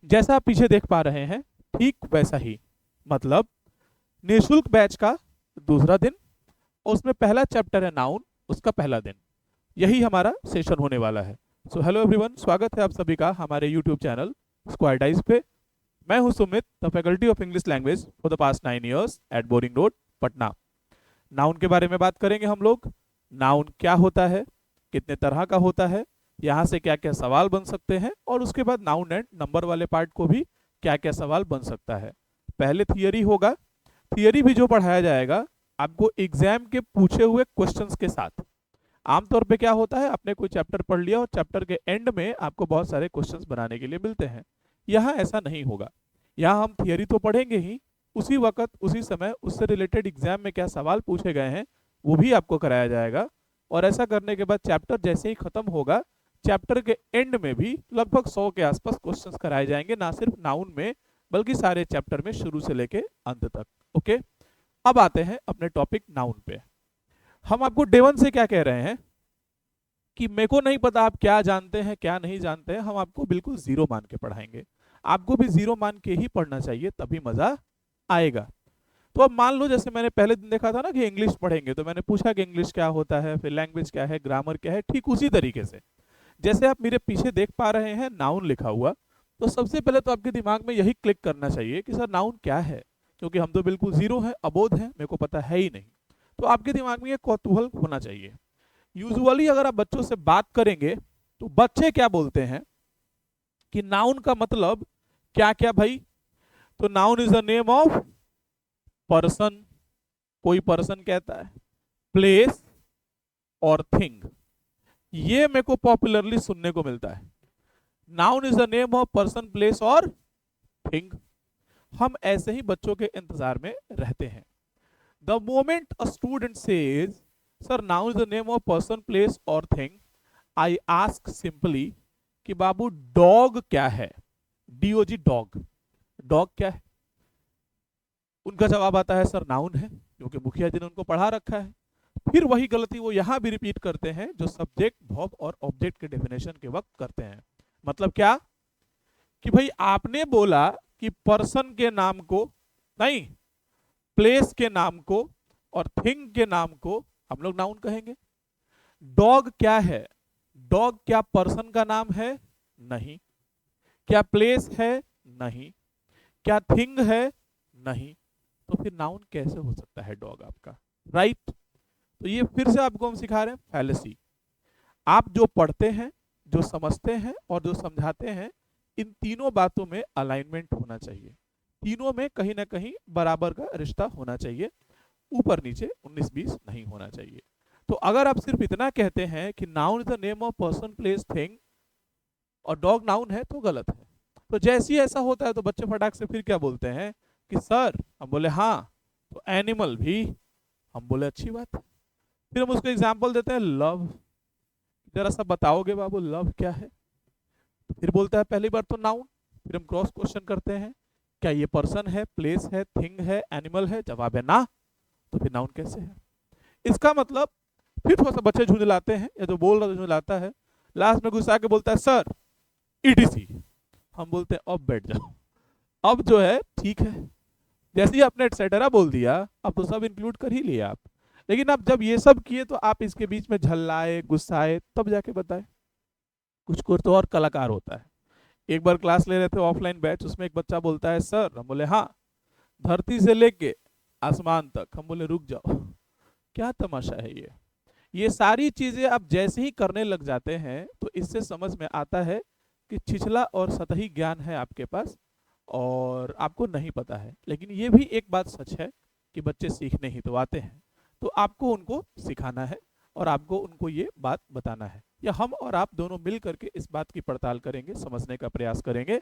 जैसा आप पीछे देख पा रहे हैं ठीक वैसा ही, मतलब निःशुल्क बैच का दूसरा दिन, और उसमें पहला चैप्टर है नाउन, उसका पहला दिन, यही हमारा सेशन होने वाला है। सो हेलो एवरीवन, स्वागत है आप सभी का हमारे यूट्यूब चैनल स्क्वायर डाइज पे। मैं हूं Sumit, the faculty of English language for the past 9 years at Boring Road, Patna. Noun के बारे में बात करेंगे हम लोग। नाउन क्या होता है, कितने तरह का होता है, यहाँ से क्या क्या सवाल बन सकते हैं, और उसके बाद नाउन एंड नंबर वाले पार्ट को भी क्या क्या सवाल बन सकता है। पहले थियरी होगा, थियरी भी जो पढ़ाया जाएगा आपको एग्जाम के पूछे हुए क्वेश्चंस के साथ। आमतौर पे क्या होता है, आपने कोई चैप्टर पढ़ लिया और चैप्टर के एंड में आपको बहुत सारे क्वेश्चंस बनाने के लिए मिलते हैं। यहाँ ऐसा नहीं होगा। यहाँ हम थियरी तो पढ़ेंगे ही, उसी वक्त उसी समय उससे रिलेटेड एग्जाम में क्या सवाल पूछे गए हैं वो भी आपको कराया जाएगा। और ऐसा करने के बाद चैप्टर जैसे ही खत्म होगा, चैप्टर के एंड में भी लगभग 100 के आसपास क्वेश्चंस कराए जाएंगे, ना सिर्फ नाउन में बल्कि सारे चैप्टर में शुरू से लेके अंत तक। ओके, अब आते हैं अपने टॉपिक नाउन पे। हम आपको डे वन से क्या कह रहे हैं कि मेरे को नहीं पता आप क्या जानते हैं क्या नहीं जानते हैं, हम आपको बिल्कुल जीरो मान के पढ़ाएंगे। आपको भी जीरो मान के ही पढ़ना चाहिए, तभी मजा आएगा। तो अब मान लो जैसे मैंने पहले दिन देखा था ना कि इंग्लिश पढ़ेंगे, तो मैंने पूछा कि इंग्लिश क्या होता है, फिर लैंग्वेज क्या है, ग्रामर क्या है, ठीक उसी तरीके से जैसे आप मेरे पीछे देख पा रहे हैं नाउन लिखा हुआ, तो सबसे पहले तो आपके दिमाग में यही क्लिक करना चाहिए कि सर नाउन क्या है, क्योंकि हम तो बिल्कुल जीरो हैं, अबोध हैं, मेरे को पता है ही नहीं। तो आपके दिमाग में ये कौतूहल होना चाहिए। यूजुअली अगर आप बच्चों से बात करेंगे तो बच्चे क्या बोलते हैं कि नाउन का मतलब क्या क्या भाई। तो noun is the name of person, कोई पर्सन कहता है, प्लेस और थिंग, ये मेरे को पॉपुलरली सुनने को मिलता है। Noun is the name of person, place और थिंग। हम ऐसे ही बच्चों के इंतजार में रहते हैं। The moment a student says sir noun is the name of person, place और थिंग, आई आस्क सिंपली कि बाबू डॉग क्या है, डीओजी डॉग, डॉग क्या है। उनका जवाब आता है सर नाउन है, क्योंकि मुखिया जी ने उनको पढ़ा रखा है। फिर वही गलती वो यहां भी रिपीट करते हैं जो सब्जेक्ट वर्ब और ऑब्जेक्ट के डेफिनेशन के वक्त करते हैं। मतलब क्या कि भाई आपने बोला कि पर्सन के नाम को नहीं, प्लेस के नाम को और थिंग के नाम को हम लोग नाउन कहेंगे। डॉग क्या है, डॉग क्या पर्सन का नाम है, नहीं। क्या प्लेस है, नहीं। क्या थिंग है, नहीं। तो फिर नाउन कैसे हो सकता है डॉग आपका, राइट। तो ये फिर से आपको हम सिखा रहे हैं फैलेसी। आप जो पढ़ते हैं, जो समझते हैं और जो समझाते हैं, इन तीनों बातों में अलाइनमेंट होना चाहिए, तीनों में कहीं ना कहीं बराबर का रिश्ता होना चाहिए, ऊपर नीचे 19-20 नहीं होना चाहिए। तो अगर आप सिर्फ इतना कहते हैं कि noun is the name of person, place, thing और डॉग नाउन है, तो गलत है। तो जैसे ही ऐसा होता है तो बच्चे फटाक से फिर क्या बोलते हैं कि सर, हम बोले हाँ, तो एनिमल भी, हम बोले अच्छी बात है। फिर हम उसको एग्जाम्पल देते हैं लव, जरा सा बताओगे बाबू लव क्या है। तो फिर बोलता है पहली बार तो नाउन, फिर हम क्रॉस क्वेश्चन करते हैं, क्या ये पर्सन है, प्लेस है, थिंग है, एनिमल है, जवाब है ना, तो फिर नाउन कैसे है। इसका मतलब फिर थोड़ा सा बच्चे झुंझलाते हैं, या जो बोल रहा है झुंझलाता है, लास्ट में गुस्सा के बोलता है सर ईटीसी। हम बोलते हैं अब बैठ जाओ, अब जो है ठीक है। जैसे ही आपने एटसेट्रा बोल दिया, अब तो सब इंक्लूड कर ही लिया आप। लेकिन अब जब ये सब किए तो आप इसके बीच में झल्लाए, गुस्साए, तब जाके बताए। कुछ को तो और कलाकार होता है। एक बार क्लास ले रहे थे ऑफलाइन बैच, उसमें एक बच्चा बोलता है सर, हम बोले हाँ, धरती से लेके आसमान तक, हम बोले रुक जाओ, क्या तमाशा है ये सारी चीजें आप जैसे ही करने लग जाते हैं तो इससे समझ में आता है कि छिछला और सतही ज्ञान है आपके पास और आपको नहीं पता है। लेकिन ये भी एक बात सच है कि बच्चे सीखने ही तो आते हैं, तो आपको उनको सिखाना है और आपको उनको ये बात बताना है, या हम और आप दोनों मिल करके इस बात की पड़ताल करेंगे, समझने का प्रयास करेंगे।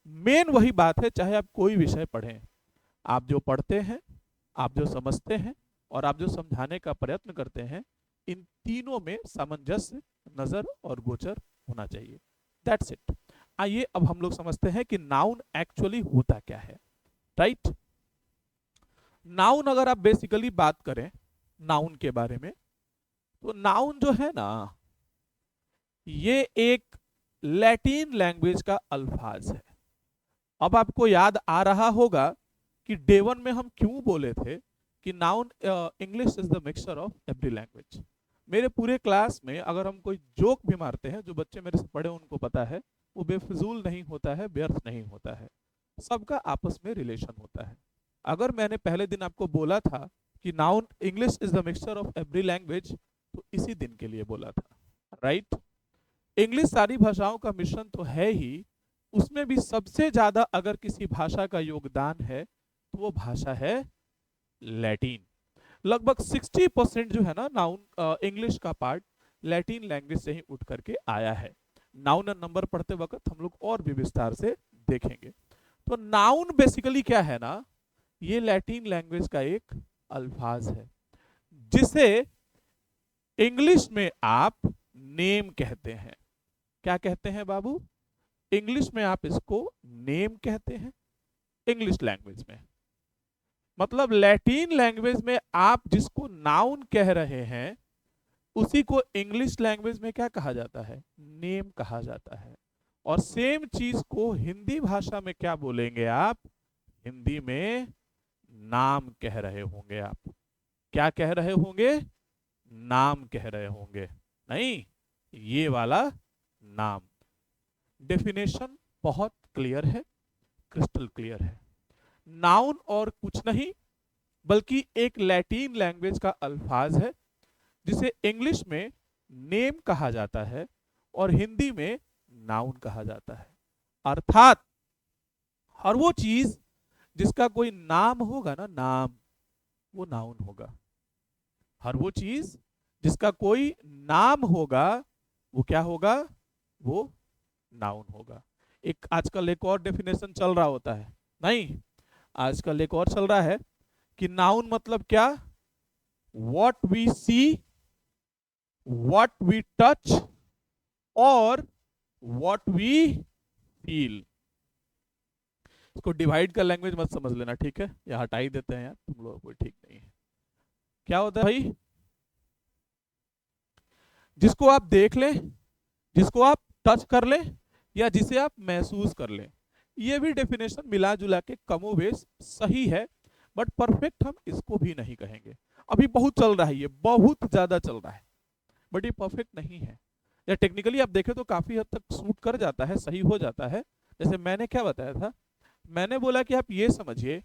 मेन वही बात है, चाहे आप कोई विषय पढ़ें, आप जो पढ़ते हैं, आप जो समझते हैं और आप जो समझाने का प्रयत्न करते हैं, इन तीनों में सामंजस्य, नजर और गोचर होना चाहिए। That's it. आइए अब हम लोग समझते हैं कि नाउन एक्चुअली होता क्या है, राइट। नाउन अगर आप बेसिकली बात करें नाउन के बारे में, तो नाउन जो है ना, ये एक लैटिन लैंग्वेज का अल्फाज है। अब आपको याद आ रहा होगा कि डे वन में हम क्यों बोले थे कि noun English is the mixture of every language. मेरे पूरे क्लास में अगर हम कोई जोक भी मारते हैं, जो बच्चे मेरे से पढ़े उनको पता है, वो बेफिजूल नहीं होता है, व्यर्थ नहीं होता है, सबका आपस में रिलेशन होता है। अगर मैंने पहले दिन आपको बोला था कि noun English is the mixture of every language, तो इसी दिन के लिए बोला था, राइट। इंग्लिश सारी भाषाओं का मिश्रण तो है ही, उसमें भी सबसे ज्यादा अगर किसी भाषा का योगदान है तो वो भाषा है लैटिन। लगभग 60% जो है ना नाउन इंग्लिश का पार्ट लैटिन लैंग्वेज से ही उठ करके आया है। नाउन और नंबर पढ़ते वक्त हम लोग और भी विस्तार से देखेंगे। तो नाउन बेसिकली क्या है ना, ये लैटिन लैंग्वेज का एक अल्फाज है जिसे इंग्लिश में आप नेम कहते हैं। क्या कहते हैं बाबू? इंग्लिश में आप इसको नेम कहते हैं, इंग्लिश लैंग्वेज में। मतलब लैटिन लैंग्वेज में आप जिसको नाउन कह रहे हैं उसी को इंग्लिश लैंग्वेज में क्या कहा जाता है? नेम कहा जाता है। और सेम चीज को हिंदी भाषा में क्या बोलेंगे आप? हिंदी में नाम कह रहे होंगे आप। क्या कह रहे होंगे? नाम कह रहे होंगे, नहीं ये वाला नाम। डेफिनेशन बहुत क्लियर है, क्रिस्टल क्लियर है। नाउन और कुछ नहीं बल्कि एक लैटिन लैंग्वेज का अल्फाज है जिसे इंग्लिश में नेम कहा जाता है और हिंदी में नाउन कहा जाता है। अर्थात हर वो चीज जिसका कोई नाम होगा ना, नाम, वो नाउन होगा। हर वो चीज जिसका कोई नाम होगा वो क्या होगा? वो नाउन होगा। एक आजकल एक और डेफिनेशन चल रहा होता है, नहीं आजकल एक और चल रहा है कि नाउन मतलब क्या? What we see, what we touch और व्हाट वी फील। इसको डिवाइड का लैंग्वेज मत समझ लेना, ठीक है? या हटा ही देते हैं यार, तुम लोग कोई ठीक नहीं है। क्या होता है भाई? जिसको आप देख लें, जिसको आप टच कर लें या जिसे आप महसूस कर लें, ये भी डेफिनेशन मिला जुला के कमोबेश सही है, बट परफेक्ट हम इसको भी नहीं कहेंगे। अभी बहुत चल रहा है, ये बहुत ज्यादा चल रहा है, बट ये परफेक्ट नहीं है। या टेक्निकली आप देखें तो काफी हद तक सूट कर जाता है, सही हो जाता है। जैसे मैंने क्या बताया था, मैंने बोला कि आप ये समझिए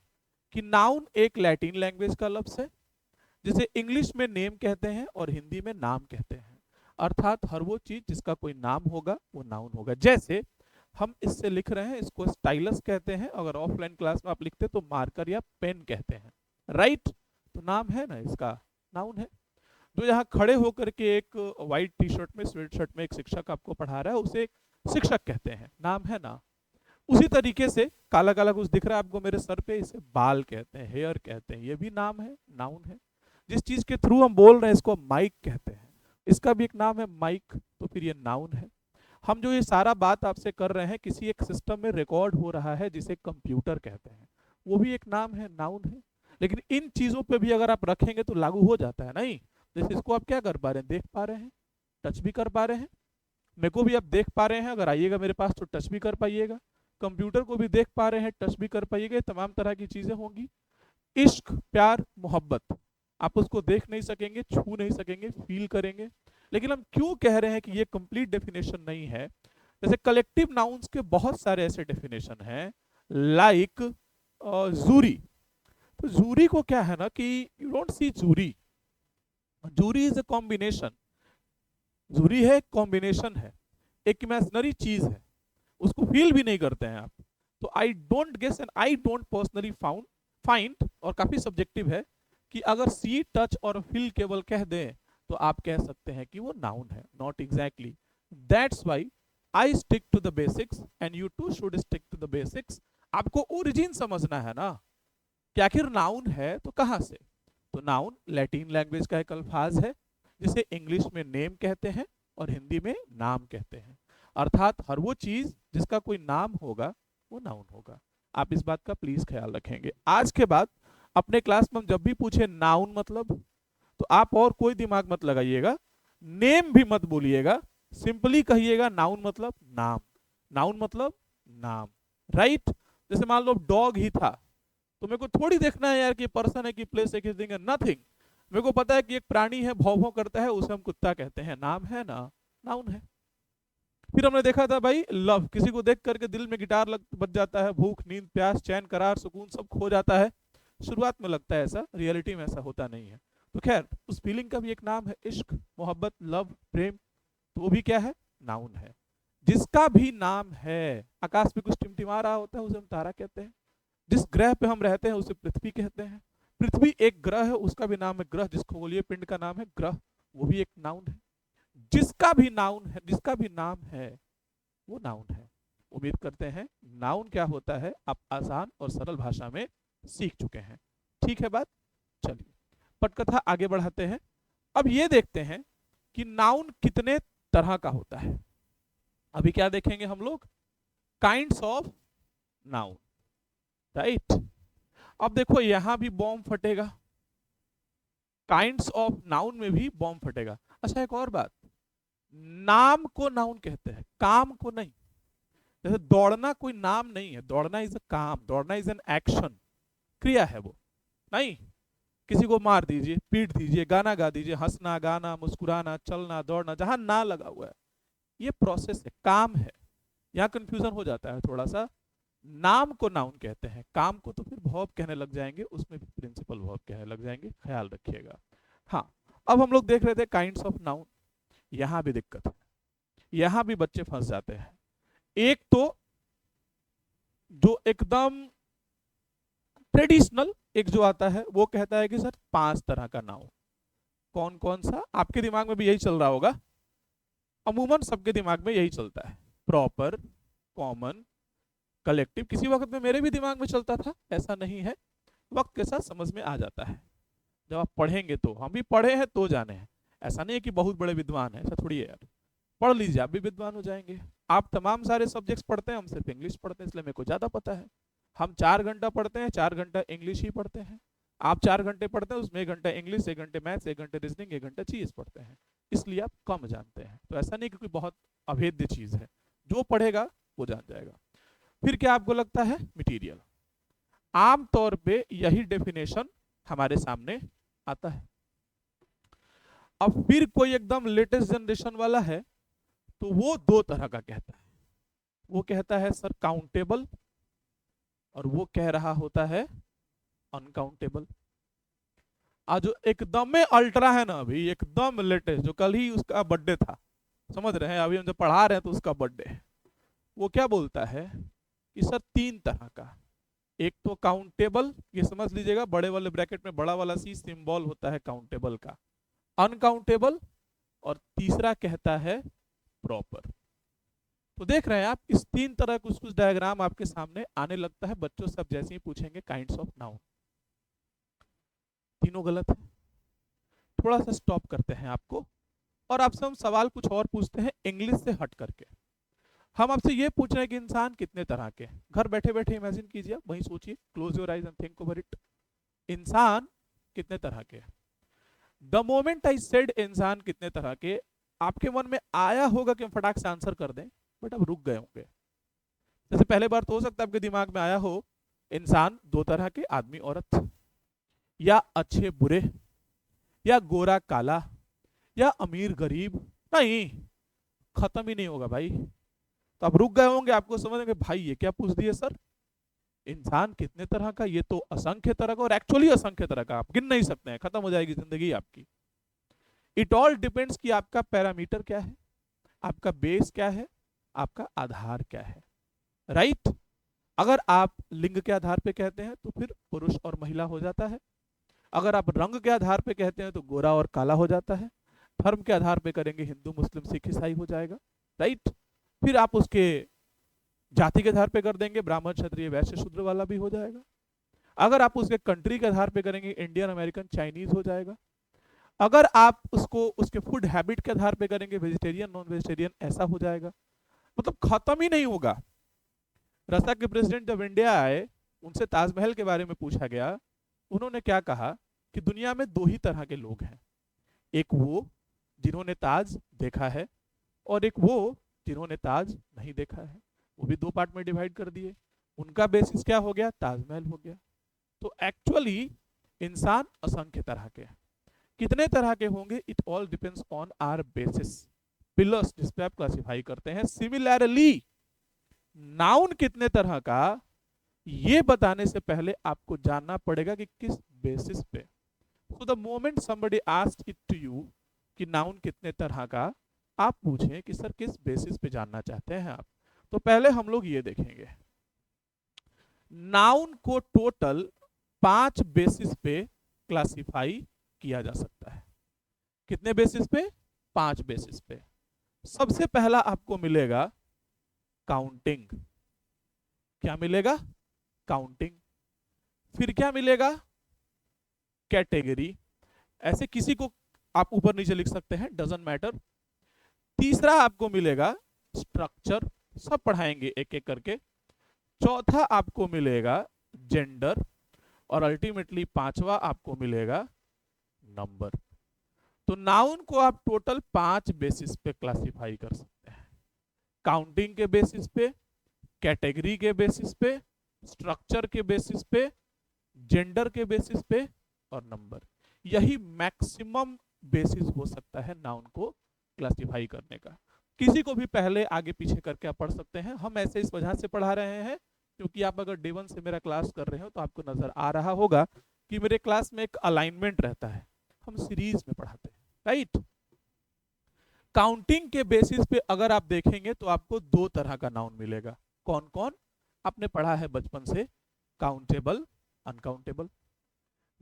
कि नाउन एक लैटिन लैंग्वेज का लफ्ज है जिसे इंग्लिश में नेम कहते हैं और हिंदी में नाम कहते हैं। अर्थात हर वो चीज जिसका कोई नाम होगा वो नाउन होगा। जैसे हम इससे लिख रहे हैं, इसको स्टाइलस कहते हैं, अगर ऑफलाइन क्लास में आप लिखते तो मार्कर या पेन कहते हैं, राइट? तो नाम है ना, इसका नाउन है। जो यहाँ खड़े होकर के एक व्हाइट टी शर्ट में, स्वेट शर्ट में एक शिक्षक आपको पढ़ा रहा है, उसे शिक्षक कहते हैं, नाम है ना। उसी तरीके से काला काला कुछ दिख रहा है आपको मेरे सर पे, इसे बाल कहते हैं, हेयर कहते हैं, ये भी नाम है, नाउन है। जिस चीज के थ्रू हम बोल रहे हैं इसको माइक कहते हैं, इसका भी एक नाम है माइक, तो फिर ये नाउन है। हम जो ये सारा बात आपसे कर रहे हैं किसी एक सिस्टम में रिकॉर्ड हो रहा है जिसे कंप्यूटर कहते हैं, वो भी एक नाम है, नाउन है। लेकिन इन चीजों पे भी अगर आप रखेंगे तो लागू हो जाता है, नहीं? जैसे इसको आप क्या कर पा रहे हैं? देख पा रहे हैं, टच भी कर पा रहे हैं। मेरे को भी आप देख पा रहे हैं, अगर आइएगा मेरे पास तो टच भी कर पाइएगा। कंप्यूटर को भी देख पा रहे हैं, टच भी कर पाइएगा। तमाम तरह की चीजें होंगी। इश्क, प्यार, मोहब्बत, आप उसको देख नहीं सकेंगे, छू नहीं सकेंगे, फील करेंगे। लेकिन हम क्यों कह रहे हैं कि ये कंप्लीट डेफिनेशन नहीं है? जैसे कलेक्टिव नाउन्स के बहुत सारे ऐसे डेफिनेशन हैं, लाइक जूरी। तो जूरी को क्या है ना कि you don't see jury, jury is a combination. Jury है, कॉम्बिनेशन है, एक इमेजिनरी चीज है, उसको फील भी नहीं करते हैं आप। तो I don't guess and I don't personally find, और काफी सब्जेक्टिव है, कि अगर सी, टच और फील केवल कह दें तो आप कह सकते हैं कि वो नाउन है। Not exactly, that's why I stick to the basics and you too should stick to the basics. आपको ओरिजिन समझना है ना कि आखिर नाउन है तो कहां से। तो नाउन लैटिन लैंग्वेज का एक अल्फाज है जिसे इंग्लिश में नेम कहते हैं और हिंदी में नाम कहते हैं। अर्थात हर वो चीज जिसका कोई नाम होगा वो नाउन होगा। आप इस बात का प्लीज ख्याल रखेंगे। आज के बाद अपने क्लास में हम जब भी पूछे नाउन मतलब, तो आप और कोई दिमाग मत लगाइएगा, नेम भी मत बोलिएगा, सिंपली कहिएगा नाउन मतलब नाम, नाउन मतलब नाम, राइट? जैसे मान लो डॉग ही था, तो मेरे को थोड़ी देखना है यार कि पर्सन है कि प्लेस है कि थिंग है, नथिंग। मेरे को पता है कि एक प्राणी है, भौं भौं करता है, उसे हम कुत्ता कहते हैं, नाम है ना, नाउन है। फिर हमने देखा था भाई लव, किसी को देख करके दिल में गिटार लग बज जाता है, भूख नींद प्यास चैन करार सुकून सब खो जाता है। शुरुआत में लगता है ऐसा, रियलिटी में ऐसा होता नहीं है। तो खैर उस फीलिंग का भी एक नाम है, इश्क, मोहब्बत, लव, प्रेम। तो वो भी क्या है, नाउन है। जिसका भी नाम है, आकाश में कुछ टिमटिमा रहा होता है उसे हम तारा कहते हैं। जिस ग्रह पे हम रहते हैं उसे पृथ्वी कहते हैं। पृथ्वी एक ग्रह है, उसका भी नाम है ग्रह। जिस खगोलीय पिंड का नाम है ग्रह, वो भी एक नाउन है। जिसका भी नाउन है, जिसका भी नाम है वो नाउन है। उम्मीद करते हैं नाउन क्या होता है आप आसान और सरल भाषा में सीख चुके हैं। ठीक है बात, चलिए पटकथा आगे बढ़ाते हैं। अब ये देखते हैं कि नाउन कितने तरह का होता है। अभी क्या देखेंगे हम लोग, काइंड्स ऑफ नाउन, राइट। अब देखो यहां भी बॉम्ब फटेगा, काइंड्स ऑफ नाउन में भी बॉम्ब फटेगा। अच्छा एक और बात, नाम को नाउन कहते हैं, काम को नहीं। जैसे दौड़ना कोई नाम नहीं है, दौड़ना इज अ काम, दौड़ना इज एन एक्शन, क्रिया है वो, नहीं। किसी को मार दीजिए, पीट दीजिए, गाना गा दीजिए, हंसना गाना मुस्कुराना चलना दौड़ना, जहां ना लगा हुआ है ये प्रोसेस है, काम है। यहाँ कंफ्यूजन हो जाता है थोड़ा सा। नाम को नाउन कहते हैं, काम को तो फिर वर्ब कहने लग जाएंगे, उसमें भी प्रिंसिपल वर्ब कहने लग जाएंगे, ख्याल रखिएगा। हाँ, अब हम लोग देख रहे थे काइंड्स ऑफ नाउन। यहां भी दिक्कत है, यहां भी बच्चे फंस जाते हैं। एक तो जो एकदम ट्रेडिशनल एक जो आता है वो कहता है कि सर 5 तरह का नाउन। कौन कौन सा, आपके दिमाग में भी यही चल रहा होगा, अमूमन सबके दिमाग में यही चलता है, प्रॉपर, कॉमन, कलेक्टिव। किसी वक्त में मेरे भी दिमाग में चलता था, ऐसा नहीं है, वक्त के साथ समझ में आ जाता है। जब आप पढ़ेंगे तो, हम भी पढ़े हैं तो जाने हैं, ऐसा नहीं है कि बहुत बड़े विद्वान हैं, ऐसा थोड़ी है यार। पढ़ लीजिए आप भी विद्वान हो जाएंगे। आप तमाम सारे सब्जेक्ट्स पढ़ते हैं, हम सिर्फ इंग्लिश पढ़ते हैं, इसलिए मेरे को ज़्यादा पता है। हम 4 घंटा पढ़ते हैं, 4 घंटा इंग्लिश ही पढ़ते हैं। आप 4 घंटे पढ़ते हैं, उसमें 1 घंटा इंग्लिश, 1 घंटे मैथ्स, 1 घंटे रीजनिंग, 1 घंटा चीज पढ़ते हैं, इसलिए आप कम जानते हैं। तो ऐसा नहीं कि कोई बहुत अभेद्य चीज है, जो पढ़ेगा वो जान जाएगा। फिर क्या आपको लगता है, मटीरियल। आमतौर पे यही डेफिनेशन हमारे सामने आता है। अब फिर कोई एकदम लेटेस्ट जनरेशन वाला है तो वो 2 तरह का कहता है। वो कहता है सर काउंटेबल, और वो कह रहा होता है अनकाउंटेबल। आज जो एकदम में अल्ट्रा है ना, अभी एकदम लेटेस्ट, जो कल ही उसका बर्थडे था, समझ रहे हैं, अभी हम जब पढ़ा रहे हैं तो उसका बर्थडे है, वो क्या बोलता है कि सर 3 तरह का। एक तो काउंटेबल, ये समझ लीजिएगा बड़े वाले ब्रैकेट में बड़ा वाला सी सिंबल होता है काउंटेबल का, अनकाउंटेबल, और तीसरा कहता है प्रॉपर। तो देख रहे हैं आप, इस 3 तरह कुछ कुछ डायग्राम आपके सामने आने लगता है। बच्चों सब जैसे ही पूछेंगे काइंड्स ऑफ नाउन, तीनों गलत है। थोड़ा सा स्टॉप करते हैं आपको, और आपसे हम सवाल कुछ और पूछते हैं इंग्लिश से हट करके। हम आपसे ये पूछ रहे हैं कि इंसान कितने तरह के। घर बैठे बैठे इमेजिन कीजिए, वहीं सोचिए, close your eyes and think over it. इंसान कितने तरह के। द मोमेंट आई सेड इंसान कितने तरह के, आपके मन में आया होगा कि हम फटाक से आंसर कर दें, बट अब रुक गए होंगे। जैसे पहले बार तो हो सकता है आपके दिमाग में आया हो इंसान 2 तरह के, आदमी औरत, या अच्छे बुरे, या गोरा काला, या अमीर गरीब। नहीं, खत्म ही नहीं होगा भाई। तो आप रुक गए होंगे, आपको समझेंगे भाई ये क्या पूछ दिए सर, इंसान कितने तरह का, ये तो असंख्य तरह का, और एक्चुअली असंख्य तरह का, आप गिन नहीं सकते हैं, खत्म हो जाएगी जिंदगी आपकी। इट ऑल डिपेंड्स कि आपका पैरामीटर क्या है, आपका बेस क्या है, आपका आधार क्या है, राइट। अगर आप लिंग के आधार पे कहते हैं तो फिर पुरुष और महिला हो जाता है। अगर आप रंग के आधार पे कहते हैं तो गोरा और काला हो जाता है। धर्म के आधार पे करेंगे हिंदू मुस्लिम सिख ईसाई हो जाएगा, राइट। फिर आप उसके जाति के आधार पे कर देंगे, ब्राह्मण क्षत्रिय वैश्य शूद्र वाला भी हो जाएगा। अगर आप उसके कंट्री के आधार पे करेंगे, इंडियन अमेरिकन चाइनीज हो जाएगा। अगर आप उसको उसके फूड हैबिट के आधार पे करेंगे, वेजिटेरियन नॉन वेजिटेरियन, ऐसा हो जाएगा। मतलब खत्म ही नहीं होगा। रसा के प्रेसिडेंट जब इंडिया आए, उनसे ताजमहल के बारे में पूछा गया, उन्होंने क्या कहा कि दुनिया में 2 ही तरह के लोग हैं, एक वो जिन्होंने ताज देखा है, और एक वो जिन्होंने ताज नहीं देखा है। वो भी 2 पार्ट में डिवाइड कर दिए। उनका बेसिस क्या हो गया? ताजमहल हो गया। तो एक्चुअली इंसान असंख्य तरह के हैं। कितने तरह के होंगे? It all depends on our basis, pillars जिस पे आप क्लासिफाई करते हैं। सिमिलरली नाउन कितने तरह का, ये बताने से पहले आपको जानना पड़ेगा कि किस बेसिस पे। So the moment somebody asked it to you कि नाउन कितने तरह का, आप पूछें कि सर किस बेसिस पे जानना चाहते हैं आप। तो पहले हम लोग ये देखेंगे, नाउन को टोटल 5 बेसिस पे क्लासिफाई किया जा सकता है। कितने बेसिस पे? 5 बेसिस पे। सबसे पहला आपको मिलेगा काउंटिंग। क्या मिलेगा? काउंटिंग। फिर क्या मिलेगा? कैटेगरी। ऐसे किसी को आप ऊपर नीचे लिख सकते हैं, डजंट मैटर। तीसरा आपको मिलेगा स्ट्रक्चर, सब पढ़ाएंगे एक एक करके। चौथा आपको मिलेगा जेंडर, और अल्टीमेटली पांचवा आपको मिलेगा नंबर। तो नाउन को आप टोटल 5 बेसिस पे क्लासिफाई कर सकते हैं। काउंटिंग के बेसिस पे, कैटेगरी के बेसिस पे, स्ट्रक्चर के बेसिस पे, जेंडर के बेसिस पे, और नंबर। यही मैक्सिमम बेसिस हो सकता है नाउन को क्लासिफाई करने का। किसी को भी पहले आगे पीछे करके आप पढ़ सकते हैं। हम ऐसे इस वजह से पढ़ा रहे हैं क्योंकि आप अगर डे 1 से मेरा क्लास कर रहे हो तो आपको नजर आ रहा होगा कि मेरे क्लास में एक अलाइनमेंट रहता है, हम सीरीज में पढ़ाते हैं, राइट। काउंटिंग के बेसिस पे अगर आप देखेंगे तो आपको 2 तरह का नाउन मिलेगा। कौन कौन? आपने पढ़ा है बचपन से, काउंटेबल, अनकाउंटेबल।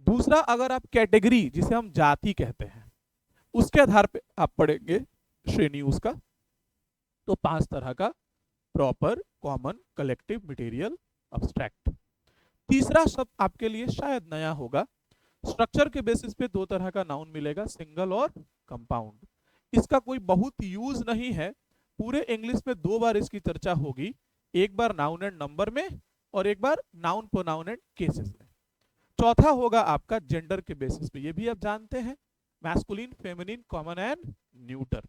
दूसरा, अगर आप कैटेगरी, जिसे हम जाति कहते हैं, उसके आधार पे आप पढ़ेंगे श्रेणी उसका, तो 5 तरह का, proper, common, collective, material, abstract. तीसरा शब्द आपके लिए शायद नया होगा। स्ट्रक्चर के बेसिस पे 2 तरह का नाउन मिलेगा, सिंगल और कंपाउंड। इसका कोई बहुत यूज नहीं है, पूरे इंग्लिश में 2 बार इसकी चर्चा होगी, एक बार नाउन एंड नंबर में और एक बार नाउन प्रोनाउन एंड केसेस में। चौथा होगा आपका जेंडर के बेसिस पे, ये भी आप जानते हैं, masculine, feminine, common and neuter.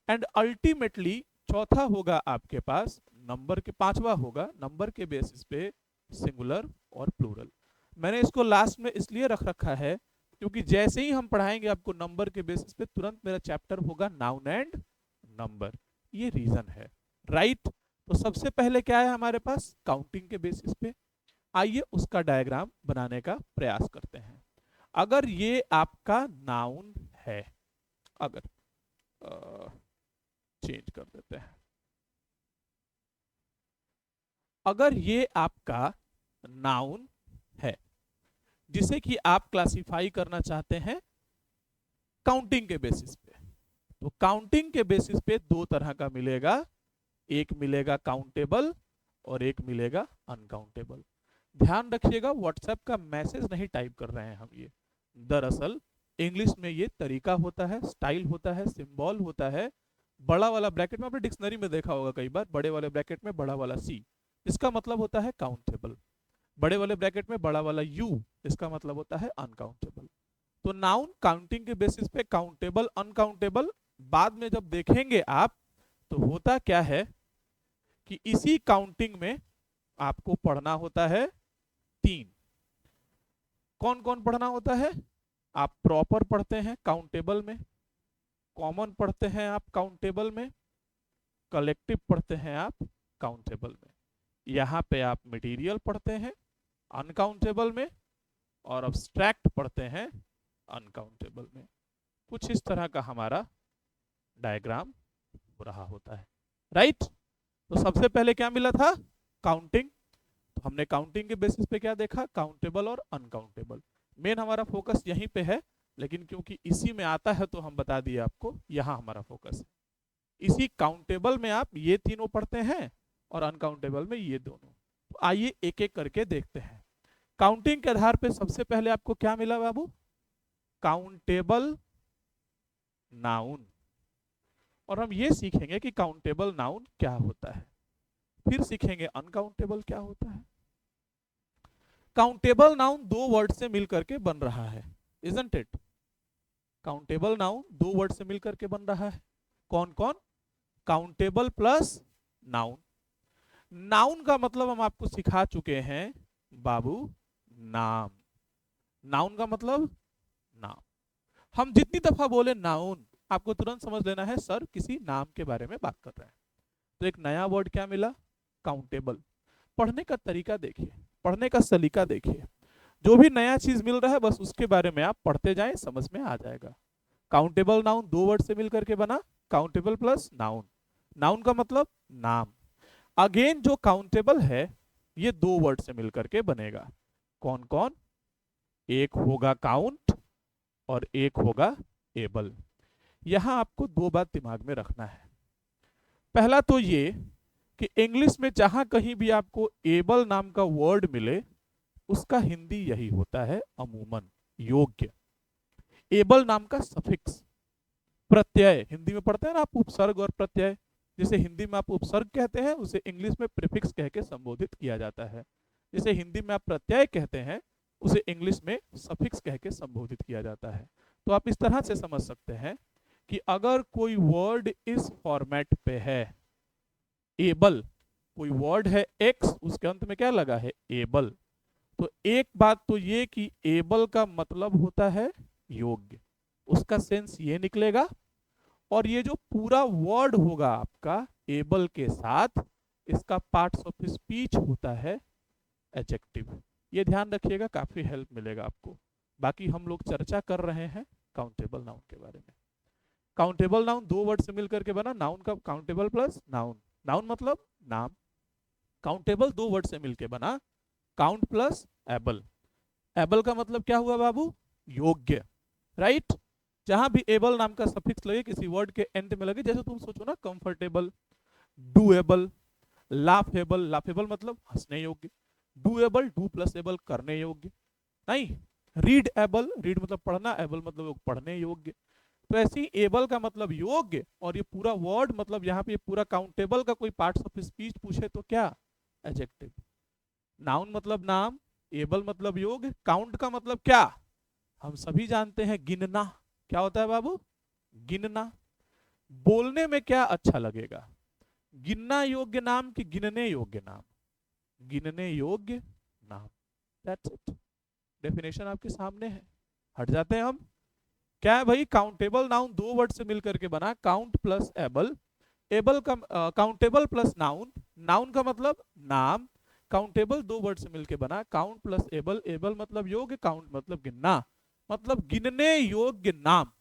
And ultimately चौथा होगा आपके पास नंबर के, पांचवा होगा नंबर के बेसिस पे, सिंगुलर और प्लूरल। मैंने इसको लास्ट में इसलिए रख रखा है क्योंकि जैसे ही हम पढ़ाएंगे आपको नंबर के बेसिस पे, तुरंत मेरा चैप्टर होगा नाउन एंड नंबर, ये रीजन है, राइट। तो सबसे पहले क्या है हमारे पास? काउंटिंग के बेसिस पे। आइए उसका डायग्राम बनाने का प्रयास करते हैं। अगर ये आपका नाउन है, अगर चेंज कर देते हैं, अगर ये आपका नाउन है जिसे कि आप क्लासिफाई करना चाहते हैं काउंटिंग के बेसिस पे, तो काउंटिंग के बेसिस पे 2 तरह का मिलेगा, एक मिलेगा काउंटेबल और एक मिलेगा अनकाउंटेबल। ध्यान रखिएगा व्हाट्सएप का मैसेज नहीं टाइप कर रहे हैं हम, ये दरअसल इंग्लिश में ये तरीका होता है, स्टाइल होता है, सिंबल होता है। बड़ा वाला ब्रैकेट में आपने डिक्शनरी में देखा होगा कई बार, बड़े वाले ब्रैकेट में बड़ा वाला सी, इसका मतलब होता है काउंटेबल। बड़े वाले ब्रैकेट में बड़ा वाला यू, इसका मतलब होता है अनकाउंटेबल। तो नाउन काउंटिंग के बेसिस पे काउंटेबल, अनकाउंटेबल बाद में जब देखेंगे आप, तो होता क्या है कि इसी काउंटिंग में आपको पढ़ना होता है 3। कौन कौन पढ़ना होता है? आप प्रॉपर पढ़ते हैं काउंटेबल में, कॉमन पढ़ते हैं आप काउंटेबल में, कलेक्टिव पढ़ते हैं आप काउंटेबल में। यहाँ पे आप मटेरियल पढ़ते हैं अनकाउंटेबल में, और अब्स्ट्रैक्ट पढ़ते हैं अनकाउंटेबल में। कुछ इस तरह का हमारा डायग्राम हो रहा होता है, राइट। तो सबसे पहले क्या मिला था? काउंटिंग। तो हमने काउंटिंग के बेसिस पे क्या देखा? काउंटेबल और अनकाउंटेबल। मेन हमारा फोकस यहीं पे है, लेकिन क्योंकि इसी में आता है तो हम बता दिए आपको, यहां हमारा फोकस है। इसी काउंटेबल में आप ये तीनों पढ़ते हैं और अनकाउंटेबल में ये दोनों। तो आइए एक एक करके देखते हैं। काउंटिंग के आधार पे सबसे पहले आपको क्या मिला बाबू? Countable noun. और हम ये सीखेंगे कि काउंटेबल नाउन क्या होता है, फिर सीखेंगे अनकाउंटेबल क्या होता है। काउंटेबल नाउन 2 वर्ड से मिलकर के बन रहा है, isn't it? Countable noun 2 word से मिलकर के बन रहा है। कौन कौन? Countable plus noun. नाउन का मतलब हम आपको सिखा चुके हैं बाबू, नाम। नाउन का मतलब नाम। हम जितनी दफा बोले नाउन, आपको तुरंत समझ लेना है सर किसी नाम के बारे में बात कर रहे हैं। तो एक नया वर्ड क्या मिला? काउंटेबल। पढ़ने का तरीका देखिए, पढ़ने का सलीका देखिए। जो भी नया चीज मिल रहा है बस उसके बारे में आप पढ़ते जाएं, समझ में आ जाएगा। काउंटेबल नाउन दो वर्ड से मिलकर के बना, काउंटेबल प्लस नाउन। नाउन का मतलब नाम। अगेन जो काउंटेबल है ये दो वर्ड से मिलकर के बनेगा। कौन कौन? एक होगा काउंट और एक होगा एबल। यहां आपको दो बात दिमाग में रखना है। पहला तो ये कि इंग्लिश में जहां कहीं भी आपको एबल नाम का वर्ड मिले उसका हिंदी यही होता है अमूमन योग्य। एबल नाम का सफिक्स, प्रत्यय, हिंदी में पढ़ते हैं ना आप उपसर्ग और प्रत्यय, जिसे हिंदी में आप उपसर्ग कहते हैं उसे इंग्लिश में प्रीफिक्स कह के संबोधित किया जाता है। जिसे हिंदी में आप प्रत्यय कहते हैं उसे इंग्लिश में सफिक्स कह के संबोधित किया जाता है। तो आप इस तरह से समझ सकते हैं कि अगर कोई वर्ड इस फॉर्मेट पे है एबल, कोई वर्ड है एक्स, उसके अंत में क्या लगा है? एबल। तो एक बात तो ये कि एबल का मतलब होता है योग्य, उसका सेंस ये निकलेगा। और ये जो पूरा वर्ड होगा आपका एबल के साथ, इसका पार्ट्स ऑफ स्पीच होता है एडजेक्टिव। ये ध्यान रखिएगा, काफी हेल्प मिलेगा आपको। बाकी हम लोग चर्चा कर रहे हैं काउंटेबल नाउन के बारे में। काउंटेबल नाउन दो वर्ड से मिलकर के बना, नाउन का काउंटेबल प्लस नाउन। नाउन मतलब नाम। काउंटेबल दो वर्ड से मिलकर बना, काउंट प्लस एबल। एबल का मतलब क्या हुआ बाबू? योग्य, राइट। जहां भी एबल नाम का सफिक्स लगे किसी वर्ड के एंड में लगे, जैसे तुम सोचो ना कंफर्टेबल, डूएबल, लाफेबल, लाफेबल मतलब हंसने योग्य, डूएबल डू प्लस एबल करने योग्य, नहीं। रीड एबल, रीड मतलब पढ़ना, एबल मतलब पढ़ने योग्य। तो ऐसे ही एबल का मतलब योग्य, और ये पूरा वर्ड मतलब यहाँ पे पूरा काउंटेबल का कोई पार्ट्स ऑफ स्पीच पूछे तो क्या? एडजेक्टिव। नाउन मतलब नाम, एबल मतलब योग्य, काउंट का मतलब क्या? हम सभी जानते हैं गिनना। क्या होता है बाबू? गिनना। बोलने में क्या अच्छा लगेगा? गिनना योग्य नाम कि गिनने योग्य नाम? गिनने योग्य नाम। That's it. डेफिनेशन आपके सामने है। हट जाते हैं हम। क्या है भाई? काउंटेबल नाउन दो वर्ड से मिलकर के बना, काउंट प्लस एबल। एबल का काउंटेबल प्लस नाउन, नाउन का मतलब नाम। काउंटेबल दो वर्ड से मिलकर बना, काउंट प्लस एबल। एबल मतलब योग्य, काउंट मतलब गिनना। मतलब गिनने योग्य नाम,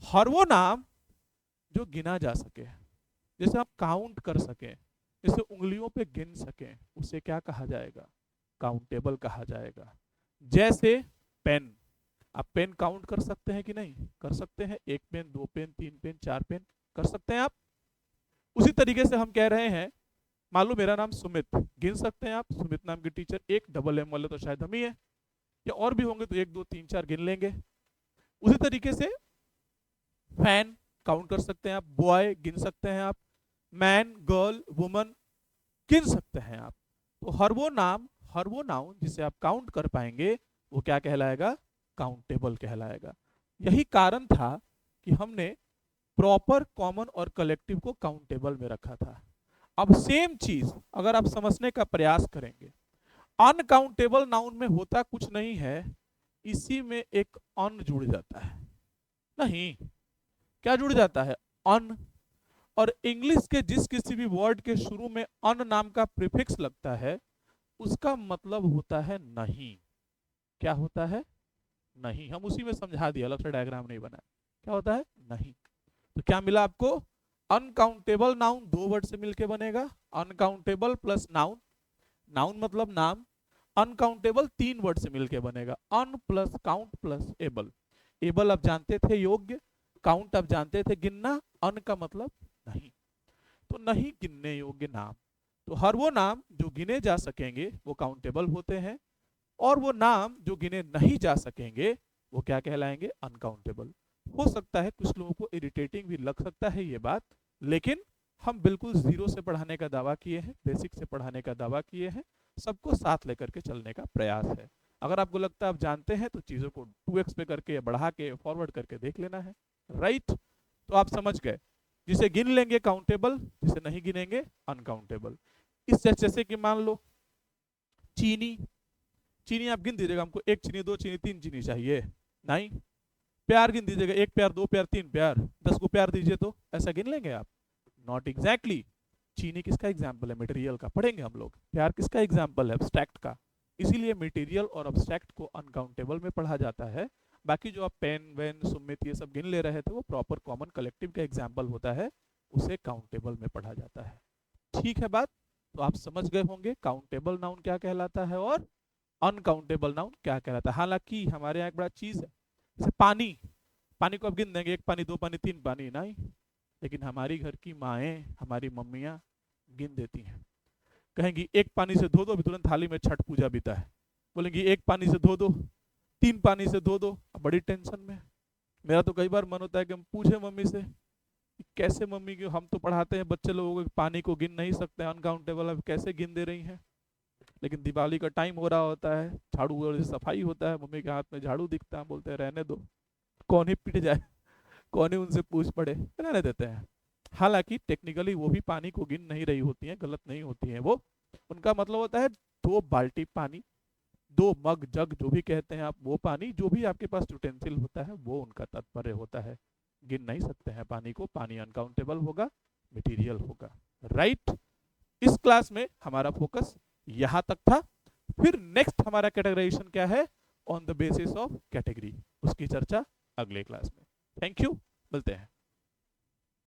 हर वो नाम जो गिना जा सके, जैसे आप काउंट कर सके, जैसे उंगलियों पे गिन सके, उसे क्या कहा जाएगा? काउंटेबल कहा जाएगा। जैसे पेन, आप पेन काउंट कर सकते हैं कि नहीं? कर सकते हैं। एक पेन, दो पेन, तीन पेन, चार पेन, कर सकते हैं आप। उसी तरीके से हम कह रहे हैं, मान लो मेरा नाम सुमित, गिन सकते हैं आप? सुमित नाम के टीचर एक डबल एम वाले तो शायद हम ही है, या और भी होंगे तो एक दो तीन चार गिन लेंगे। उसी तरीके से फैन काउंट कर सकते हैं आप, बॉय गिन सकते हैं आप, मैन, गर्ल, वुमन गिन सकते हैं आप। तो हर वो नाम, हर वो नाउन जिसे आप काउंट कर पाएंगे वो क्या कहलाएगा? काउंटेबल कहलाएगा। यही कारण था कि हमने प्रॉपर, कॉमन और कलेक्टिव को काउंटेबल में रखा था। अब सेम चीज अगर आप समझने का प्रयास करेंगे, अनकाउंटेबल नाउन में होता कुछ नहीं है, इसी में एक अन जुड़ जाता है। नहीं, क्या जुड़ जाता है? अन। और इंग्लिश के जिस किसी भी वर्ड के शुरू में अन नाम का प्रीफिक्स लगता है उसका मतलब होता है नहीं। क्या होता है? नहीं। हम उसी में समझा दिया, अलग से डायग्राम नहीं बना। क्या होता है? नहीं। तो क्या मिला आपको? अनकाउंटेबल नाउन दो वर्ड से मिलके बनेगा, अनकाउंटेबल प्लस नाउन, नाउन मतलब नाम। अनकाउंटेबल तीन वर्ड से मिलके बनेगा, un plus count plus able. Able आप जानते थे योग्य, काउंट आप जानते थे गिनना, अन का मतलब नहीं। तो नहीं गिनने योग्य नाम। तो हर वो नाम जो गिने जा सकेंगे वो काउंटेबल होते हैं, और वो नाम जो गिने नहीं जा सकेंगे वो क्या कहलाएंगे? अनकाउंटेबल। हो सकता है कुछ लोगों को इरिटेटिंग भी लग सकता है ये बात, लेकिन हम बिल्कुल जीरो से पढ़ाने का दावा किए हैं, बेसिक से पढ़ाने का दावा किए हैं, सबको साथ लेकर के चलने का प्रयास है। अगर आपको लगता है आप जानते हैं तो चीज़ों को 2x पे करके बढ़ा के फॉरवर्ड करके देख लेना है, राइट। तो आप समझ गए, जिसे गिन लेंगे काउंटेबल, जिसे नहीं गिनेंगे अनकाउंटेबल। इस जैसे कि मान लो चीनी, चीनी आप गिन दीजिएगा, हमको 1 चीनी 2 चीनी 3 चीनी चाहिए, नहीं। प्यार गिन दीजिएगा, 1 प्यार 2 प्यार 3 प्यार, 10 को प्यार दीजिए, तो ऐसा गिन लेंगे आप? Not exactly. चीनी किसका एग्जाम्पल है? मटेरियल का, पढ़ेंगे हम लोग। प्यार किसका एग्जाम्पल है? एब्स्ट्रैक्ट का। इसीलिए मटेरियल और एब्स्ट्रैक्ट को अनकाउंटेबल में पढ़ा जाता है। बाकी जो आप पेन वेन सुमित ये सब गिन ले रहे थे वो प्रॉपर कॉमन कलेक्टिव का एग्जाम्पल होता है, उसे काउंटेबल में पढ़ा जाता है। ठीक है बात? तो आप समझ गए होंगे काउंटेबल नाउन क्या कहलाता है और अनकाउंटेबल नाउन क्या कहलाता है। हालांकि हमारे यहाँ एक बड़ा चीज है, जैसे पानी, पानी को आप गिन देंगे 1 पानी 2 पानी 3 पानी, नहीं। लेकिन हमारी घर की माएँ, हमारी मम्मियाँ गिन देती हैं। कहेंगी 1 पानी से धो दो, भी तुरंत थाली में छठ पूजा बीता है। बोलेंगी 1 पानी से धो दो, 3 पानी से धो दो, बड़ी टेंशन में। मेरा तो कई बार मन होता है कि हम पूछे मम्मी से, कैसे मम्मी, क्यों हम तो पढ़ाते हैं बच्चे लोगों को पानी को गिन नहीं सकते, अनकाउंटेबल, अब कैसे गिन दे रही हैं। लेकिन दिवाली का टाइम हो रहा होता है, झाड़ू और सफाई होता है, मम्मी के हाथ में झाड़ू दिखता है, बोलते हैं रहने दो, कौन ही पिट जाए, कौन ही उनसे पूछ पड़े, रहने देते हैं। हालांकि टेक्निकली वो भी पानी को गिन नहीं रही होती हैं, गलत नहीं होती हैं वो। उनका मतलब होता है 2 बाल्टी पानी, 2 मग जग जो भी कहते हैं आप, वो पानी, जो भी आपके पास यूटेंसिल होता है वो उनका तात्पर्य होता है। गिन नहीं सकते हैं पानी को, पानी अनकाउंटेबल होगा, मटेरियल होगा। राइट? इस क्लास में हमारा फोकस यहां तक था। फिर नेक्स्ट हमारा कैटेगराइजेशन क्या है, on the basis of category, उसकी चर्चा अगले क्लास में। थैंक यू, मिलते हैं।